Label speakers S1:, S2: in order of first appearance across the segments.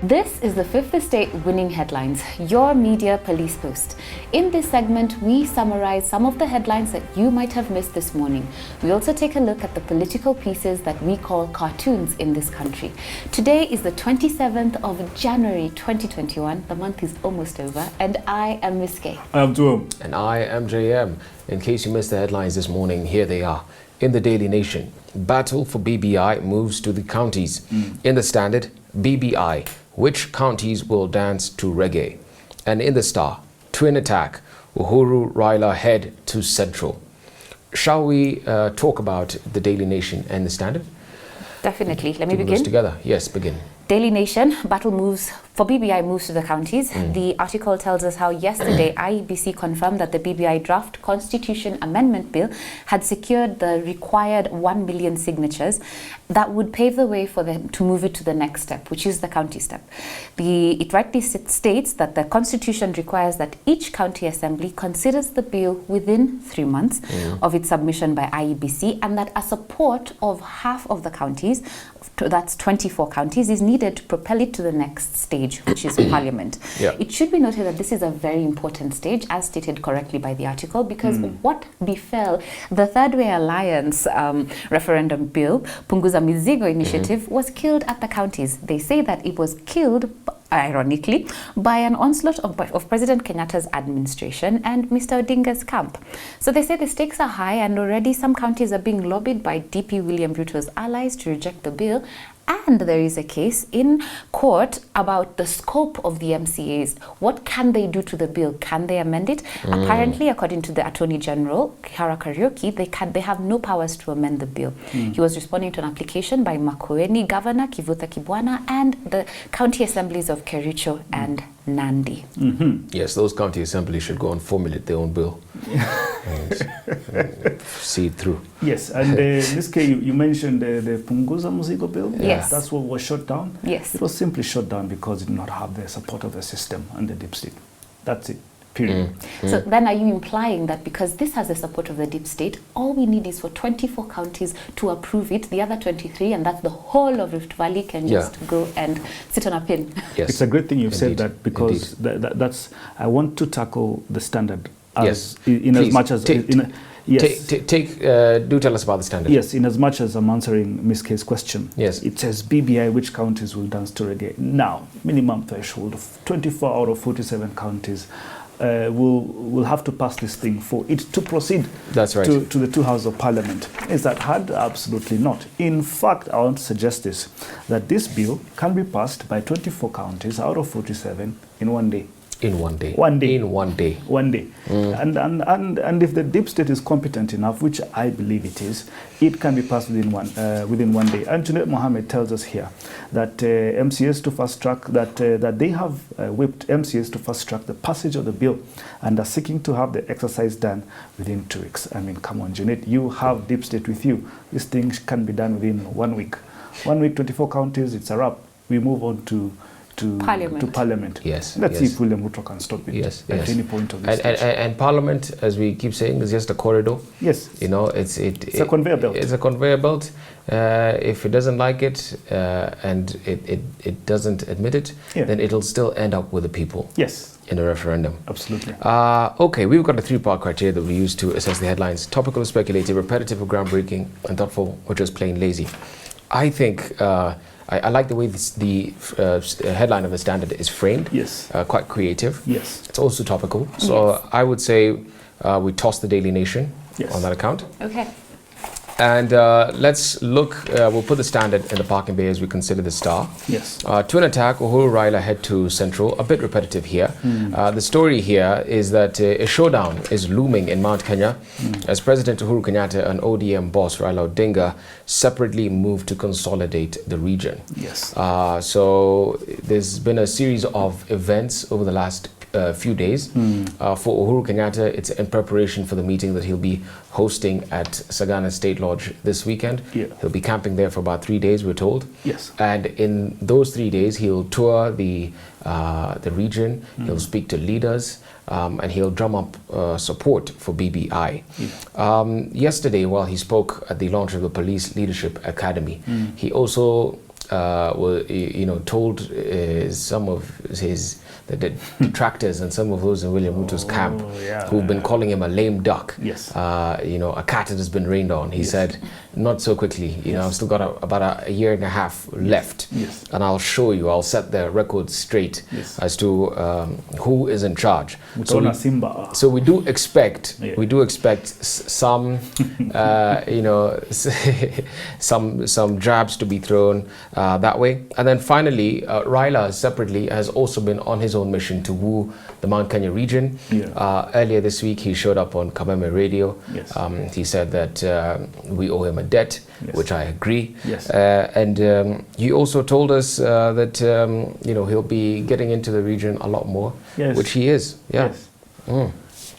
S1: This is the Fifth Estate Winning Headlines, your media police post. In this segment, we summarize some of the headlines that you might have missed this morning. We also take a look at the political pieces that we call cartoons in this country. Today is the 27th of January 2021. The month is almost over, and I am Miss K.
S2: I am Joe.
S3: And I am JM. In case you missed the headlines this morning, here they are. In the Daily Nation, battle for BBI moves to the counties. In the Standard, BBI, which counties will dance to reggae? And in the Star, twin attack, Uhuru Raila head to Central. Shall we talk about the Daily Nation and the Standard?
S1: Definitely. Let me begin.
S3: Together. Yes, begin.
S1: Daily Nation, battle moves for BBI moves to the counties. The article tells us how yesterday IEBC confirmed that the BBI draft Constitution Amendment Bill had secured the required 1 million signatures that would pave the way for them to move it to the next step, which is the county step. It rightly states that the Constitution requires that each county assembly considers the bill within 3 months of its submission by IEBC, and that a support of half of the counties, that's 24 counties, is needed to propel it to the next stage, which is Parliament. It should be noted that this is a very important stage, as stated correctly by the article, because what befell the Third Way Alliance referendum bill, Punguza Mizigo initiative, was killed at the counties. They say that it was killed, ironically, by an onslaught of President Kenyatta's administration and Mr. Odinga's camp. So they say the stakes are high, and already some counties are being lobbied by DP William Ruto's allies to reject the bill. And there is a case in court about the scope of the MCAs. What can they do to the bill? Can they amend it? Apparently, according to the Attorney General, Kihara Kariuki, they have no powers to amend the bill. He was responding to an application by Makueni Governor, Kivutha Kibwana, and the county assemblies of Kericho and Nandi.
S3: Yes, those county assemblies should go and formulate their own bill and see it through.
S2: Yes, and this case, you mentioned the Punguza Muzigo bill.
S1: Yes.
S2: That's what was shut down.
S1: Yes.
S2: It was simply shut down because it did not have the support of the system and the deep state. That's it. Period.
S1: So then are you implying that because this has the support of the deep state, all we need is for 24 counties to approve it, the other 23, and that's the whole of Rift Valley can just go and sit on a pin?
S3: Yes.
S2: It's a great thing you've said that, because that's, I want to tackle the Standard as as much as
S3: do tell us about the Standard.
S2: Yes, in as much as I'm answering Ms. K's question.
S3: Yes.
S2: It says BBI, which counties will dance to reggae? Now, minimum threshold of 24 out of 47 counties will have to pass this thing for it to proceed.
S3: That's right.
S2: to the two houses of Parliament. Is that hard? Absolutely not. In fact, I want to suggest this, that this bill can be passed by 24 counties out of 47 in 1 day.
S3: In 1 day.
S2: 1 day.
S3: In 1 day.
S2: 1 day. And if the deep state is competent enough, which I believe it is, it can be passed within one day. And Junaid Mohammed tells us here that MCAs to fast track that they have whipped MCAs to fast track the passage of the bill and are seeking to have the exercise done within 2 weeks. I mean, come on, Junaid, you have deep state with you. These things can be done within 1 week. 1 week, 24 counties, it's a wrap. We move on to Parliament.
S3: Yes.
S2: Let's see if William Ruto can stop it at any point of this stage.
S3: And Parliament, as we keep saying, is just a corridor.
S2: Yes.
S3: You know, it's
S2: a conveyor belt.
S3: It's a conveyor belt. If it doesn't like it and it doesn't admit it, then it'll still end up with the people.
S2: Yes.
S3: In a referendum.
S2: Absolutely.
S3: Okay, we've got a 3-part criteria that we use to assess the headlines: topical, speculative, repetitive, or groundbreaking, and thoughtful, or just plain lazy. I think I like the way the headline of the Standard is framed.
S2: Yes.
S3: Quite creative.
S2: Yes.
S3: It's also topical. So I would say we toss the Daily Nation on that account.
S1: Okay.
S3: And let's look, we'll put the Standard in the parking bay as we consider the Star.
S2: Yes.
S3: Twin attack, Uhuru Raila head to Central, a bit repetitive here. The story here is that a showdown is looming in Mount Kenya as President Uhuru Kenyatta and ODM boss Raila Odinga separately move to consolidate the region.
S2: Yes.
S3: So there's been a series of events over the last few days. For Uhuru Kenyatta, it's in preparation for the meeting that he'll be hosting at SAGANA State Lodge this weekend. He'll be camping there for about 3 days, we're told.
S2: Yes.
S3: And in those 3 days, he'll tour the region, he'll speak to leaders, and he'll drum up support for BBI. Yesterday, while he spoke at the launch of the Police Leadership Academy, he also told some of the detractors and some of those in William Ruto's camp who've been calling him a lame duck.
S2: Yes.
S3: A cat that has been rained on. He said, not so quickly. I've still got about a year and a half left.
S2: Yes.
S3: And I'll show you, I'll set the record straight as to who is in charge. So we do expect, some, some jabs to be thrown that way. And then finally, Raila separately has also been on his own mission to woo the Mount Kenya region. Earlier this week, he showed up on Kameme Radio. He said that we owe him a debt, which I agree. And he also told us that he'll be getting into the region a lot more, which he is.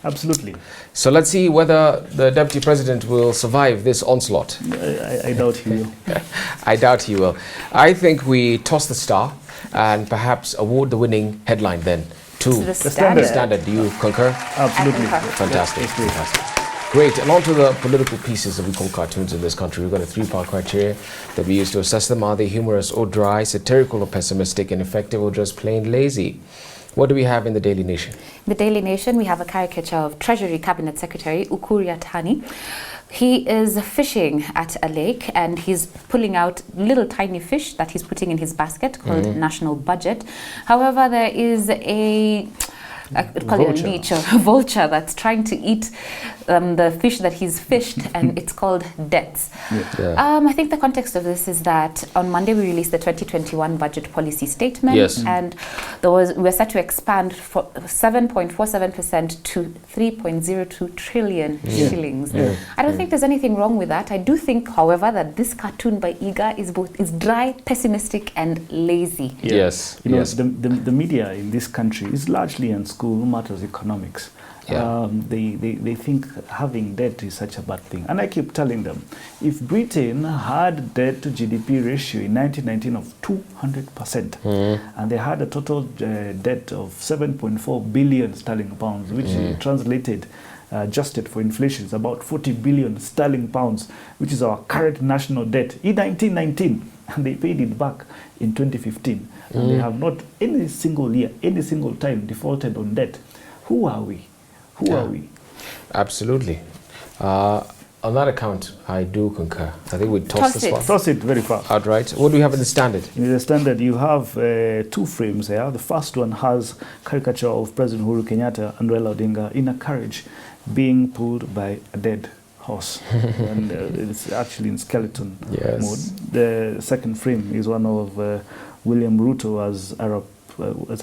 S2: Absolutely.
S3: So let's see whether the Deputy President will survive this onslaught.
S2: I doubt he will.
S3: I doubt he will. I think we toss the star and perhaps award the winning headline then to
S1: the Standard.
S3: Do you concur?
S2: Absolutely.
S3: Fantastic. Great. And on to the political pieces that we call cartoons in this country. We've got a 3-part criteria that we use to assess them. Are they humorous or dry, satirical or pessimistic, ineffective or just plain lazy? What do we have in the Daily Nation?
S1: The Daily Nation, we have a caricature of Treasury Cabinet Secretary Ukur Yatani. He is fishing at a lake and he's pulling out little tiny fish that he's putting in his basket called National Budget. However, there is a leech or a vulture that's trying to eat the fish that he's fished, and it's called debts. I think the context of this is that on Monday we released the 2021 budget policy statement, and we're set to expand for 7.47% to 3.02 trillion shillings. I don't think there's anything wrong with that. I do think, however, that this cartoon by Iga is dry, pessimistic, and lazy.
S2: The media in this country is largely in school matters economics. They think having debt is such a bad thing. And I keep telling them, if Britain had debt to GDP ratio in 1919 of 200%, and they had a total debt of 7.4 billion sterling pounds, which translated, adjusted for inflation, is about 40 billion sterling pounds, which is our current national debt in 1919, and they paid it back in 2015. And they have not any single year, any single time defaulted on debt. Who are we? Who are we?
S3: Absolutely. On that account, I do concur. I think we toss the spot.
S2: Toss it very fast.
S3: Outright. What do we have in the Standard?
S2: In the Standard, you have 2 frames here. The first one has caricature of President Uhuru Kenyatta and Raila Odinga in a carriage being pulled by a dead horse. And it's actually in skeleton mode. The second frame is one of William Ruto as a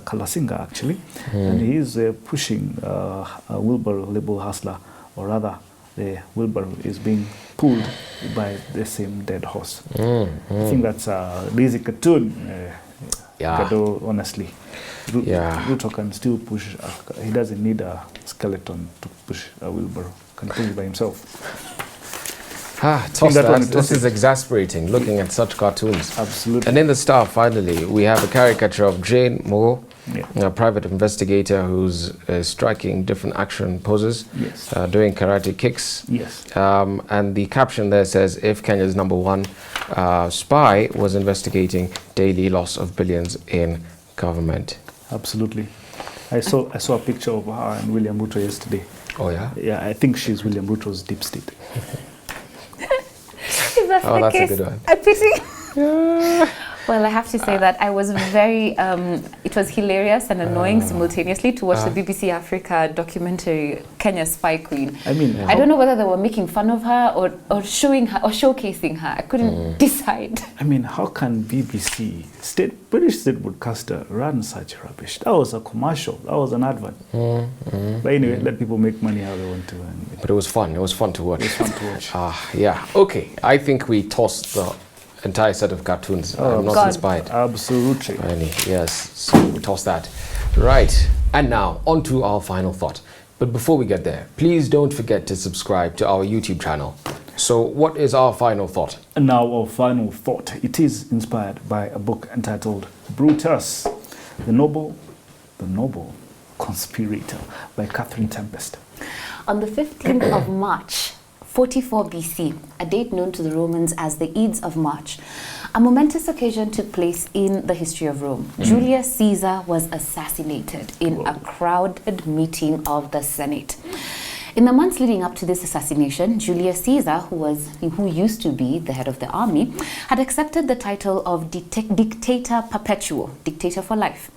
S2: Kalasinga, actually. And he's pushing a wheelbarrow label hustler, or rather, the wheelbarrow is being pulled by the same dead horse. I think that's a lazy cartoon, Gado, honestly. Ruto can still push, he doesn't need a skeleton to push a wheelbarrow, can push it by himself.
S3: This is exasperating, looking at such cartoons.
S2: Absolutely.
S3: And in the Star, finally, we have a caricature of Jane Moore, a private investigator who's striking different action poses, doing karate kicks. And the caption there says, if Kenya's #1 spy was investigating daily loss of billions in government.
S2: Absolutely. I saw a picture of her and William Ruto yesterday.
S3: Oh, yeah?
S2: Yeah, I think she's William Ruto's deep state.
S1: That's a good one. I pity. Well, I have to say that I was very, it was hilarious and annoying simultaneously to watch the BBC Africa documentary, Kenya Spy Queen.
S2: I mean,
S1: I don't know whether they were making fun of her or showing her or showcasing her. I couldn't decide.
S2: I mean, how can BBC, British state broadcaster, run such rubbish? That was a commercial. That was an advert. But anyway, let people make money how they want to.
S3: But it was fun. It was fun to watch.
S2: It was fun to watch.
S3: Okay. I think we tossed the entire set of cartoons. I'm not inspired.
S2: Absolutely.
S3: Yes, so we toss that. Right, and now on to our final thought. But before we get there, please don't forget to subscribe to our YouTube channel. So what is our final thought?
S2: And now our final thought. It is inspired by a book entitled Brutus, the Noble Conspirator by Catherine Tempest.
S1: On the 15th of March, 44 BC, a date known to the Romans as the Ides of March, A momentous occasion took place in the history of Rome. Julius Caesar was assassinated in a crowded meeting of the Senate. In the months leading up to this assassination, Julius Caesar, who used to be the head of the army, had accepted the title of Dictator Perpetual, dictator for life,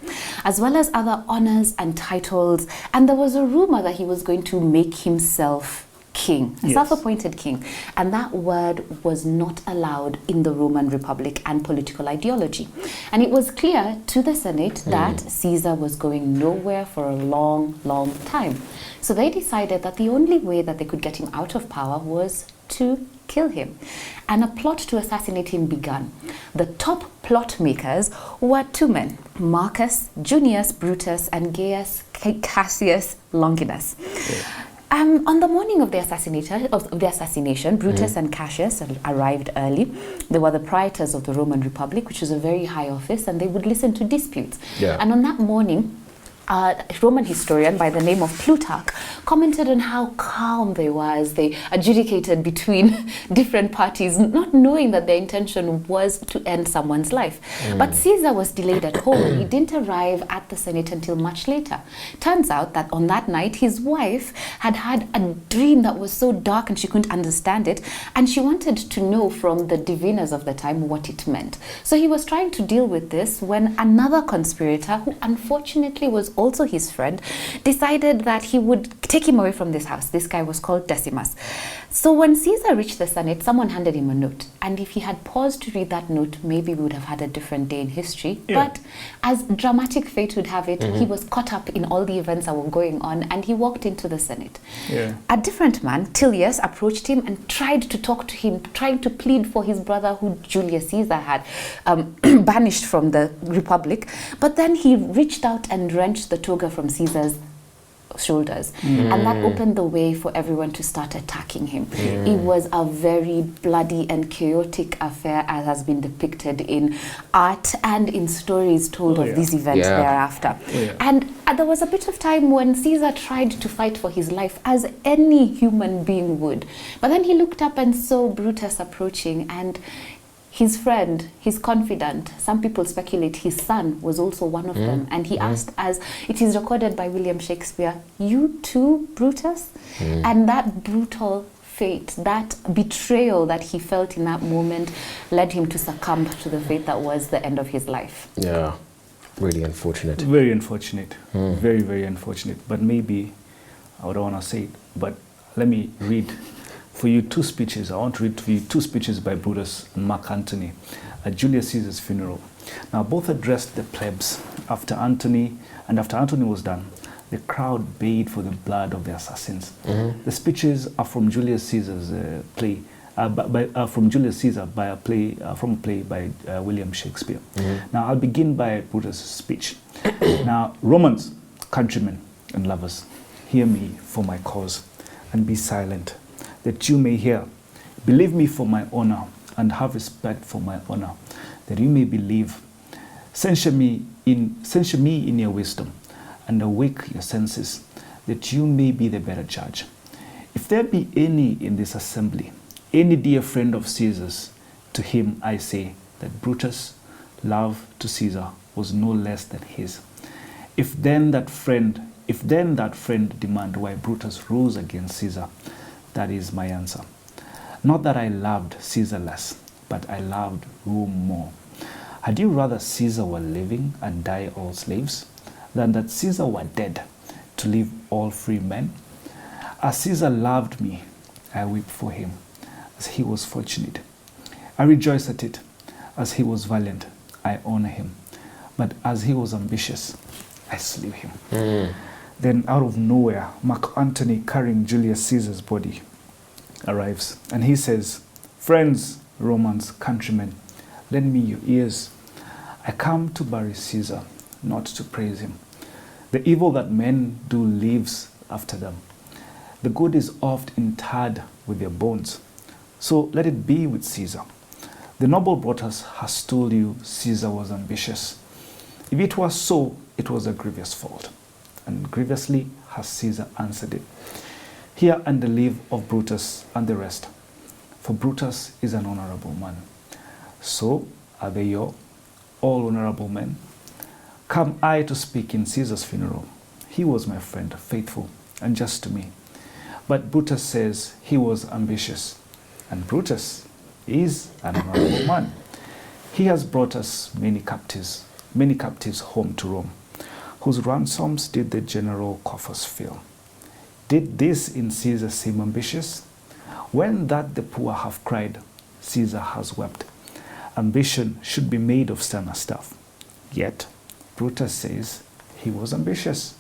S1: as well as other honors and titles. And there was a rumor that he was going to make himself king, a self-appointed king, and that word was not allowed in the Roman Republic and political ideology. And it was clear to the Senate that Caesar was going nowhere for a long, long time. So they decided that the only way that they could get him out of power was to kill him. And a plot to assassinate him began. The top plot makers were two men, Marcus Junius Brutus and Gaius Cassius Longinus. On the morning of the assassination, Brutus and Cassius arrived early. They were the praetors of the Roman Republic, which was a very high office, and they would listen to disputes. And on that morning, a Roman historian by the name of Plutarch commented on how calm they were as they adjudicated between different parties, not knowing that their intention was to end someone's life. But Caesar was delayed at home. He didn't arrive at the Senate until much later. Turns out that on that night, his wife had had a dream that was so dark and she couldn't understand it, and she wanted to know from the diviners of the time what it meant. So he was trying to deal with this when another conspirator, who unfortunately was also his friend, decided that he would take him away from this house. This guy was called Decimus. So when Caesar reached the Senate, someone handed him a note. And if he had paused to read that note, maybe we would have had a different day in history. But as dramatic fate would have it, he was caught up in all the events that were going on, and he walked into the Senate. A different man, Tullius, approached him and tried to talk to him, trying to plead for his brother who Julius Caesar had banished from the Republic. But then he reached out and wrenched the toga from Caesar's shoulders, and that opened the way for everyone to start attacking him. It was a very bloody and chaotic affair, as has been depicted in art and in stories told of these events thereafter. And there was a bit of time when Caesar tried to fight for his life, as any human being would, but then he looked up and saw Brutus approaching, and his friend, his confidant, some people speculate his son was also one of them. And he asked, as it is recorded by William Shakespeare, "You too, Brutus?" And that brutal fate, that betrayal that he felt in that moment led him to succumb to the fate that was the end of his life.
S3: Yeah, really unfortunate.
S2: Very unfortunate. Very, very unfortunate. But maybe, I don't want to say it, but let me read for you two speeches. I want to read for you two speeches by Brutus and Mark Antony at Julius Caesar's funeral. Now, both addressed the plebs after Antony was done. The crowd bayed for the blood of the assassins. The speeches are from Julius Caesar's play, from Julius Caesar by a play from a play by William Shakespeare. Now, I'll begin by Brutus' speech. Now, Romans, countrymen and lovers, hear me for my cause, and be silent, that you may hear. Believe me for my honor, and have respect for my honor, that you may believe. Censure me in your wisdom, and awake your senses, that you may be the better judge. If there be any in this assembly, any dear friend of Caesar's, to him I say that Brutus' love to Caesar was no less than his. If then that friend demand why Brutus rose against Caesar, that is my answer. Not that I loved Caesar less, but I loved Rome more. Had you rather Caesar were living and die all slaves, than that Caesar were dead to live all free men? As Caesar loved me, I weep for him, as he was fortunate. I rejoice at it, as he was valiant, I honor him. But as he was ambitious, I slew him. Then out of nowhere, Mark Antony, carrying Julius Caesar's body, arrives. And he says, "Friends, Romans, countrymen, lend me your ears. I come to bury Caesar, not to praise him. The evil that men do lives after them. The good is oft interred with their bones. So let it be with Caesar. The noble Brutus has told you Caesar was ambitious. If it was so, it was a grievous fault, and grievously has Caesar answered it. Hear and the leave of Brutus and the rest, for Brutus is an honorable man. So are they your all honorable men? Come I to speak in Caesar's funeral. He was my friend, faithful and just to me. But Brutus says he was ambitious, and Brutus is an honorable man. He has brought us many captives home to Rome, whose ransoms did the general coffers fill. Did this in Caesar seem ambitious? When that the poor have cried, Caesar has wept. Ambition should be made of sterner stuff. Yet Brutus says he was ambitious,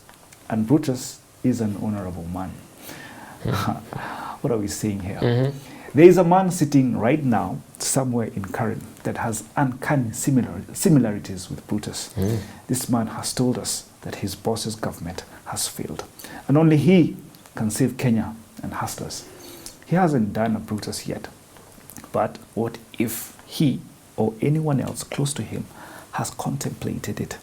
S2: and Brutus is an honorable man. What are we saying here? There is a man sitting right now somewhere in Karen that has uncanny similarities with Brutus. This man has told us that his boss's government has failed, and only he can save Kenya and hustlers. He hasn't done a Brutus yet, but what if he or anyone else close to him has contemplated it?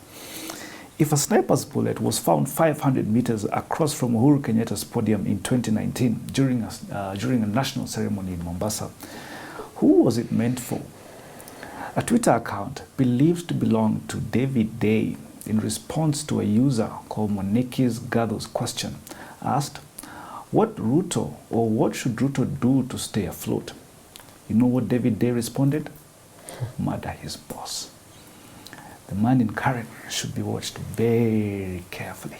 S2: If a sniper's bullet was found 500 meters across from Uhuru Kenyatta's podium in 2019 during a national ceremony in Mombasa, who was it meant for? A Twitter account believed to belong to David Day, in response to a user called Moniki's Gather's question, asked, what RUTO or what should RUTO do to stay afloat? You know what David Day responded? Murder his boss. The man in Karen should be watched very carefully.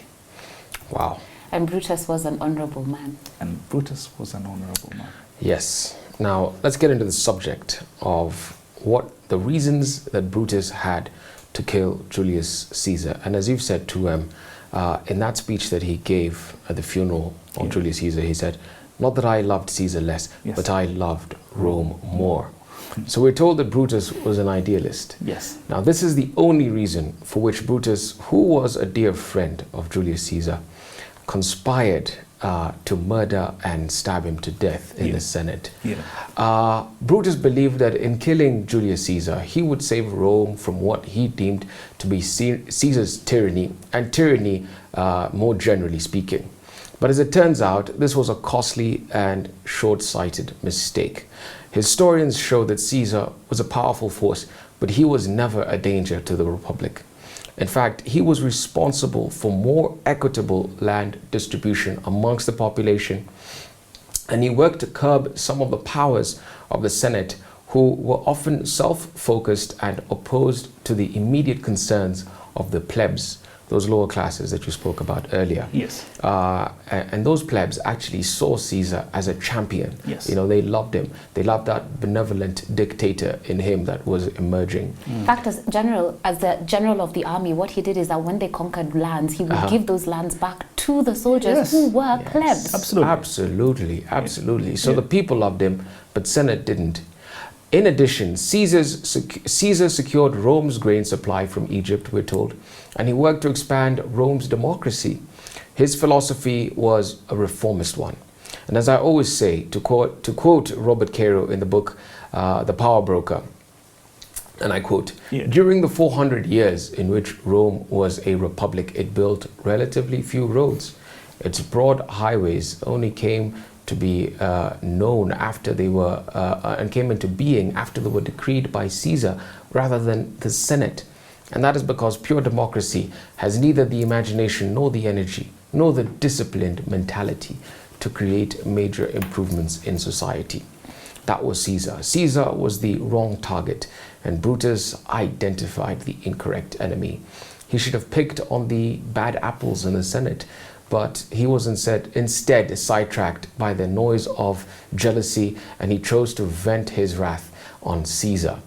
S3: Wow.
S1: And Brutus was an honorable man.
S2: And Brutus was an honorable man.
S3: Yes. Now, let's get into the subject of what the reasons that Brutus had to kill Julius Caesar. And as you've said too, in that speech that he gave at the funeral of Julius Caesar, he said, not that I loved Caesar less, but I loved Rome more. So we're told that Brutus was an idealist.
S2: Yes.
S3: Now, this is the only reason for which Brutus, who was a dear friend of Julius Caesar, conspired to murder and stab him to death in the Senate. Brutus believed that in killing Julius Caesar, he would save Rome from what he deemed to be Caesar's tyranny, and tyranny more generally speaking. But as it turns out, this was a costly and short-sighted mistake. Historians show that Caesar was a powerful force, but he was never a danger to the Republic. In fact, he was responsible for more equitable land distribution amongst the population, and he worked to curb some of the powers of the Senate, who were often self-focused and opposed to the immediate concerns of the plebs, those lower classes that you spoke about earlier.
S2: Yes.
S3: And those plebs actually saw Caesar as a champion.
S2: Yes.
S3: You know, they loved him. They loved that benevolent dictator in him that was emerging.
S1: In fact, as the general of the army, what he did is that when they conquered lands, he would give those lands back to the soldiers who were plebs.
S2: Absolutely.
S3: So the people loved him, but Senate didn't. In addition, Caesar secured Rome's grain supply from Egypt, we're told, and he worked to expand Rome's democracy. His philosophy was a reformist one. And as I always say, to quote Robert Caro in the book, The Power Broker, and I quote, during the 400 years in which Rome was a republic, it built relatively few roads. Its broad highways only came to be known after they were and came into being after they were decreed by Caesar rather than the Senate. And that is because pure democracy has neither the imagination nor the energy nor the disciplined mentality to create major improvements in society. That was Caesar. Caesar was the wrong target, and Brutus identified the incorrect enemy. He should have picked on the bad apples in the Senate, but he was instead sidetracked by the noise of jealousy, and he chose to vent his wrath on Caesar.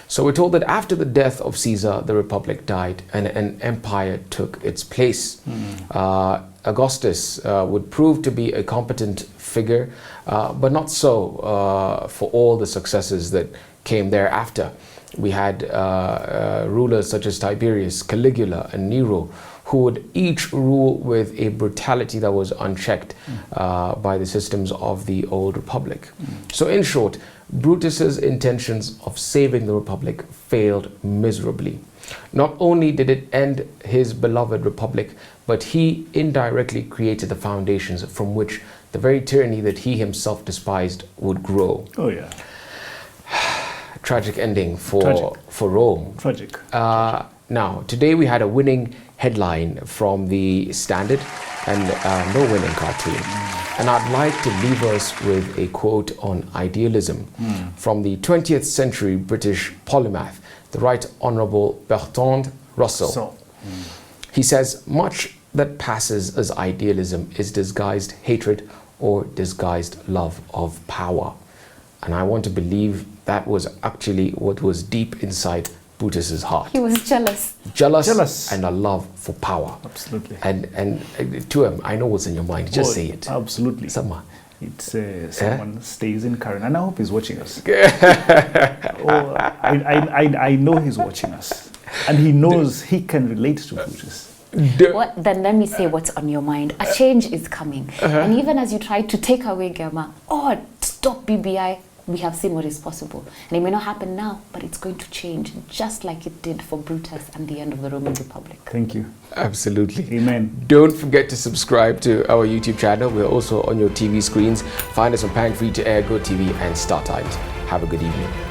S3: So we're told that after the death of Caesar, the Republic died and an empire took its place. Augustus would prove to be a competent figure, but not so for all the successes that came thereafter. We had rulers such as Tiberius, Caligula, and Nero, who would each rule with a brutality that was unchecked by the systems of the old Republic. So in short, Brutus's intentions of saving the Republic failed miserably. Not only did it end his beloved Republic, but he indirectly created the foundations from which the very tyranny that he himself despised would grow.
S2: Oh yeah.
S3: tragic ending
S2: Tragic.
S3: for Rome.
S2: Tragic.
S3: Now, today we had a winning headline from the Standard and no winning cartoon. And I'd like to leave us with a quote on idealism from the 20th century British polymath, the Right Honourable Bertrand Russell. He says, much that passes as idealism is disguised hatred or disguised love of power. And I want to believe that was actually what was deep inside Brutus's heart.
S1: He was jealous.
S3: Jealous and a love for power.
S2: Absolutely.
S3: And to him, I know what's in your mind. Just say it.
S2: Absolutely.
S3: Someone.
S2: It's someone stays in current, and I hope he's watching us. I know he's watching us, and he knows he can relate to Brutus.
S1: Then let me say what's on your mind. A change is coming. And even as you try to take away Germa or stop BBI, we have seen what is possible. And it may not happen now, but it's going to change, just like it did for Brutus and the end of the Roman Republic.
S2: Thank you.
S3: Absolutely.
S2: Amen.
S3: Don't forget to subscribe to our YouTube channel. We're also on your TV screens. Find us on Pan Free to Air, Go TV, and Star Times. Have a good evening.